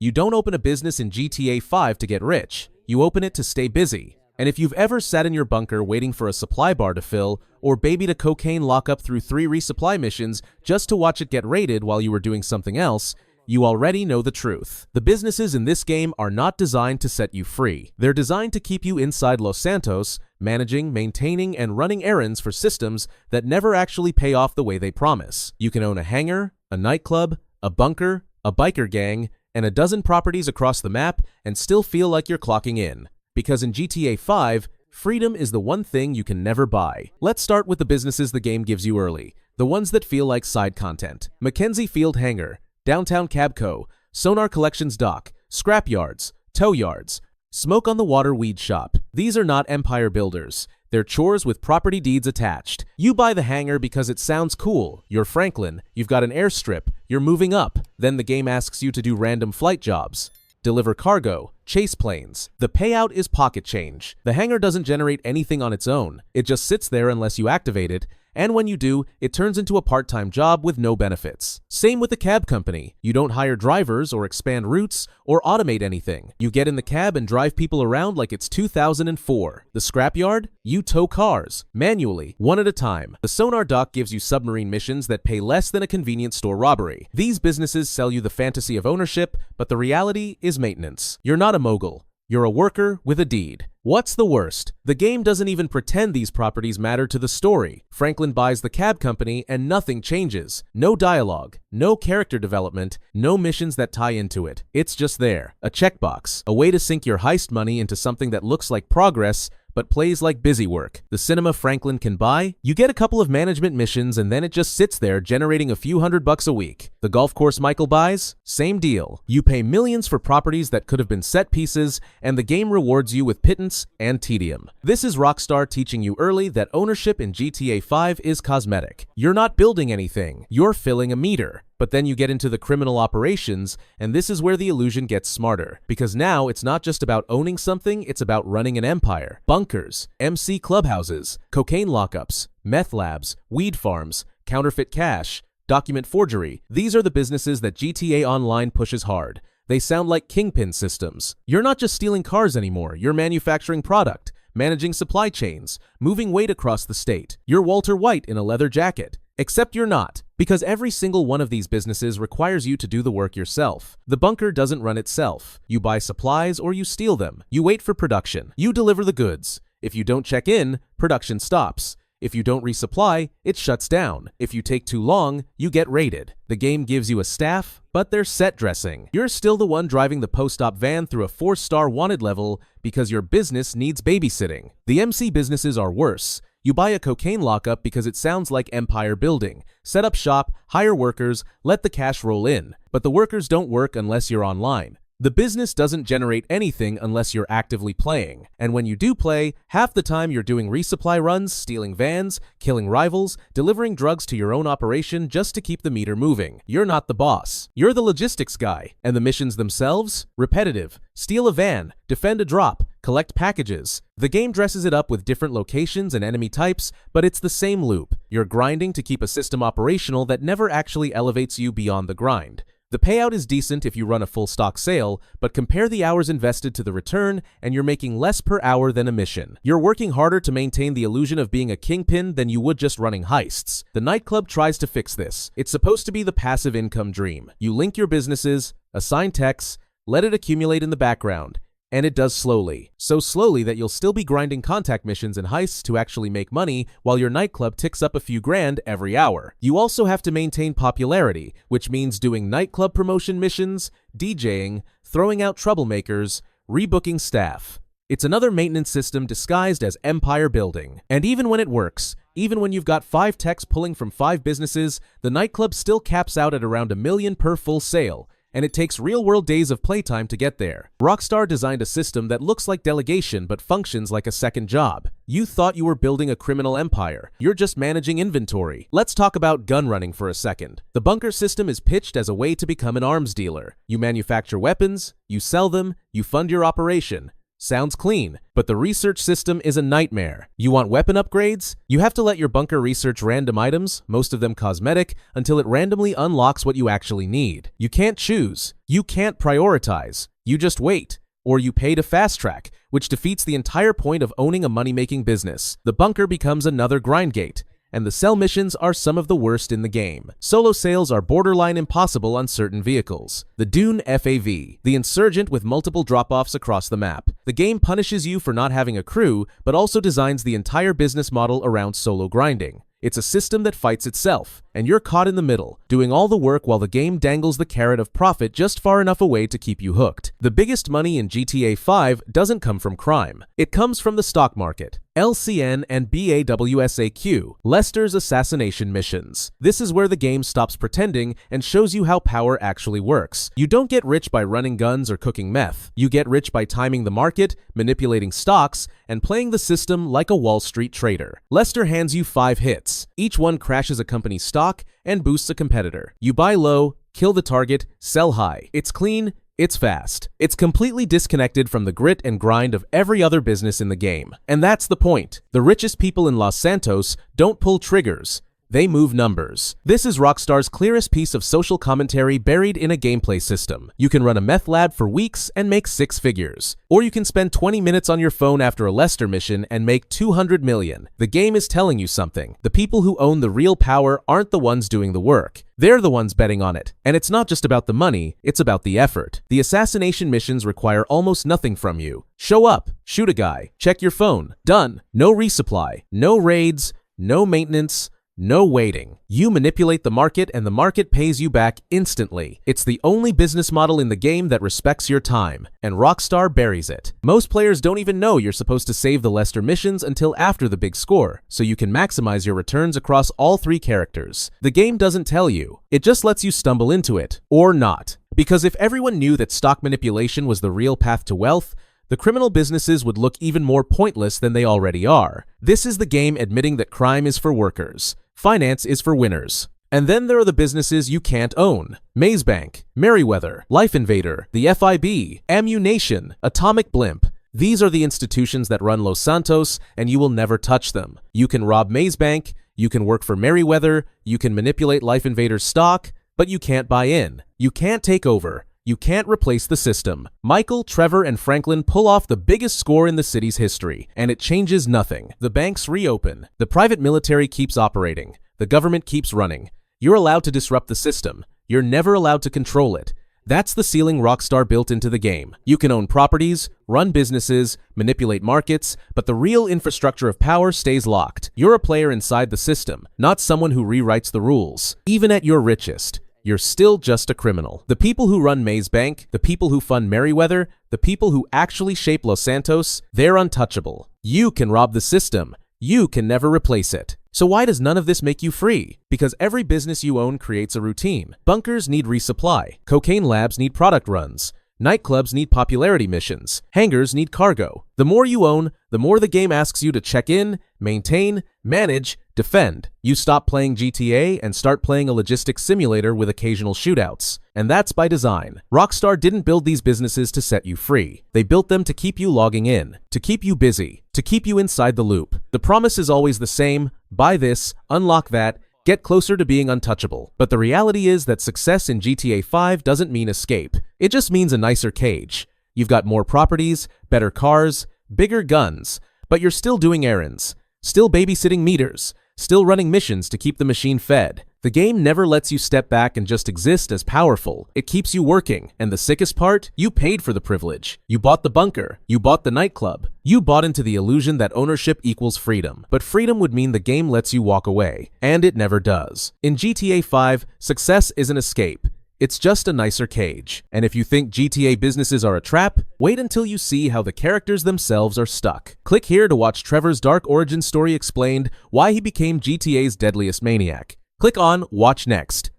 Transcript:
You don't open a business in GTA 5 to get rich. You open it to stay busy. And if you've ever sat in your bunker waiting for a supply bar to fill, or babied a cocaine lockup through 3 resupply missions just to watch it get raided while you were doing something else, you already know the truth. The businesses in this game are not designed to set you free. They're designed to keep you inside Los Santos, managing, maintaining, and running errands for systems that never actually pay off the way they promise. You can own a hangar, a nightclub, a bunker, a biker gang, and a dozen properties across the map and still feel like you're clocking in. Because in GTA 5, freedom is the one thing you can never buy. Let's start with the businesses the game gives you early, the ones that feel like side content. Mackenzie Field Hangar, Downtown Cabco, Sonar Collections Dock, Scrap Yards, Tow Yards, Smoke on the Water Weed Shop. These are not empire builders. They're chores with property deeds attached. You buy the hangar because it sounds cool. You're Franklin, you've got an airstrip, you're moving up. Then the game asks you to do random flight jobs. Deliver cargo, chase planes. The payout is pocket change. The hangar doesn't generate anything on its own. It just sits there unless you activate it, and when you do, it turns into a part-time job with no benefits. Same with the cab company. You don't hire drivers or expand routes or automate anything. You get in the cab and drive people around like it's 2004. The scrapyard? You tow cars, manually, one at a time. The sonar dock gives you submarine missions that pay less than a convenience store robbery. These businesses sell you the fantasy of ownership, but the reality is maintenance. You're not a mogul. You're a worker with a deed. What's the worst? The game doesn't even pretend these properties matter to the story. Franklin buys the cab company and nothing changes. No dialogue, no character development, no missions that tie into it. It's just there. A checkbox. A way to sink your heist money into something that looks like progress, but plays like busy work. The cinema Franklin can buy? You get a couple of management missions and then it just sits there generating a few $100 a week. The golf course Michael buys? Same deal. You pay millions for properties that could have been set pieces, and the game rewards you with pittance and tedium. This is Rockstar teaching you early that ownership in GTA 5 is cosmetic. You're not building anything, you're filling a meter. But then you get into the criminal operations, and this is where the illusion gets smarter. Because now it's not just about owning something, it's about running an empire. Bunkers, MC clubhouses, cocaine lockups, meth labs, weed farms, counterfeit cash, document forgery. These are the businesses that GTA Online pushes hard. They sound like kingpin systems. You're not just stealing cars anymore, you're manufacturing product, managing supply chains, moving weight across the state. You're Walter White in a leather jacket. Except you're not, because every single one of these businesses requires you to do the work yourself. The bunker doesn't run itself. You buy supplies or you steal them. You wait for production. You deliver the goods. If you don't check in, production stops. If you don't resupply, it shuts down. If you take too long, you get raided. The game gives you a staff, but they're set dressing. You're still the one driving the post-op van through a 4-star wanted level because your business needs babysitting. The MC businesses are worse. You buy a cocaine lockup because it sounds like empire building. Set up shop, hire workers, let the cash roll in. But the workers don't work unless you're online. The business doesn't generate anything unless you're actively playing. And when you do play, half the time you're doing resupply runs, stealing vans, killing rivals, delivering drugs to your own operation just to keep the meter moving. You're not the boss. You're the logistics guy. And the missions themselves? Repetitive. Steal a van, defend a drop, collect packages. The game dresses it up with different locations and enemy types, but it's the same loop. You're grinding to keep a system operational that never actually elevates you beyond the grind. The payout is decent if you run a full stock sale, but compare the hours invested to the return and you're making less per hour than a mission. You're working harder to maintain the illusion of being a kingpin than you would just running heists. The nightclub tries to fix this. It's supposed to be the passive income dream. You link your businesses, assign techs, let it accumulate in the background. And it does slowly. So slowly that you'll still be grinding contact missions and heists to actually make money while your nightclub ticks up a few grand every hour. You also have to maintain popularity, which means doing nightclub promotion missions, DJing, throwing out troublemakers, rebooking staff. It's another maintenance system disguised as empire building. And even when it works, even when you've got 5 techs pulling from 5 businesses, the nightclub still caps out at around $1 million per full sale. And it takes real-world days of playtime to get there. Rockstar designed a system that looks like delegation but functions like a second job. You thought you were building a criminal empire. You're just managing inventory. Let's talk about gunrunning for a second. The bunker system is pitched as a way to become an arms dealer. You manufacture weapons, you sell them, you fund your operation. Sounds clean, but the research system is a nightmare. You want weapon upgrades? You have to let your bunker research random items, most of them cosmetic, until it randomly unlocks what you actually need. You can't choose. You can't prioritize. You just wait. Or you pay to fast track, which defeats the entire point of owning a money-making business. The bunker becomes another grind gate, and the sell missions are some of the worst in the game. Solo sales are borderline impossible on certain vehicles. The Dune FAV, the insurgent with multiple drop-offs across the map. The game punishes you for not having a crew, but also designs the entire business model around solo grinding. It's a system that fights itself, and you're caught in the middle, doing all the work while the game dangles the carrot of profit just far enough away to keep you hooked. The biggest money in GTA 5 doesn't come from crime. It comes from the stock market. LCN and BAWSAQ, Lester's assassination missions. This is where the game stops pretending and shows you how power actually works. You don't get rich by running guns or cooking meth. You get rich by timing the market, manipulating stocks, and playing the system like a Wall Street trader. Lester hands you 5 hits. Each one crashes a company's stock and boosts a competitor. You buy low, kill the target, sell high. It's clean. It's fast. It's completely disconnected from the grit and grind of every other business in the game. And that's the point. The richest people in Los Santos don't pull triggers. They move numbers. This is Rockstar's clearest piece of social commentary buried in a gameplay system. You can run a meth lab for weeks and make 6 figures. Or you can spend 20 minutes on your phone after a Lester mission and make 200 million. The game is telling you something. The people who own the real power aren't the ones doing the work. They're the ones betting on it. And it's not just about the money, it's about the effort. The assassination missions require almost nothing from you. Show up, shoot a guy, check your phone. Done. No resupply, no raids, no maintenance, no waiting. You manipulate the market and the market pays you back instantly. It's the only business model in the game that respects your time, and Rockstar buries it. Most players don't even know you're supposed to save the Lester missions until after the big score, so you can maximize your returns across all 3 characters. The game doesn't tell you. It just lets you stumble into it, or not. Because if everyone knew that stock manipulation was the real path to wealth, the criminal businesses would look even more pointless than they already are. This is the game admitting that crime is for workers. Finance is for winners. And then there are the businesses you can't own. Maze Bank, Merryweather, Life Invader, the FIB, Ammu-Nation, Atomic Blimp. These are the institutions that run Los Santos, and you will never touch them. You can rob Maze Bank, you can work for Merryweather, you can manipulate Life Invader's stock, but you can't buy in. You can't take over. You can't replace the system. Michael, Trevor, and Franklin pull off the biggest score in the city's history, and it changes nothing. The banks reopen. The private military keeps operating. The government keeps running. You're allowed to disrupt the system. You're never allowed to control it. That's the ceiling Rockstar built into the game. You can own properties, run businesses, manipulate markets, but the real infrastructure of power stays locked. You're a player inside the system, not someone who rewrites the rules. Even at your richest, you're still just a criminal. The people who run Maze Bank, the people who fund Merryweather, the people who actually shape Los Santos, they're untouchable. You can rob the system. You can never replace it. So why does none of this make you free? Because every business you own creates a routine. Bunkers need resupply. Cocaine labs need product runs. Nightclubs need popularity missions. Hangars need cargo. The more you own, the more the game asks you to check in, maintain, manage, defend. You stop playing GTA and start playing a logistics simulator with occasional shootouts. And that's by design. Rockstar didn't build these businesses to set you free. They built them to keep you logging in, to keep you busy, to keep you inside the loop. The promise is always the same: buy this, unlock that, get closer to being untouchable. But the reality is that success in GTA 5 doesn't mean escape. It just means a nicer cage. You've got more properties, better cars, bigger guns, but you're still doing errands, still babysitting meters, still running missions to keep the machine fed. The game never lets you step back and just exist as powerful. It keeps you working. And the sickest part? You paid for the privilege. You bought the bunker. You bought the nightclub. You bought into the illusion that ownership equals freedom. But freedom would mean the game lets you walk away. And it never does. In GTA 5, success isn't escape. It's just a nicer cage. And if you think GTA businesses are a trap, wait until you see how the characters themselves are stuck. Click here to watch Trevor's dark origin story explained, why he became GTA's deadliest maniac. Click on Watch Next.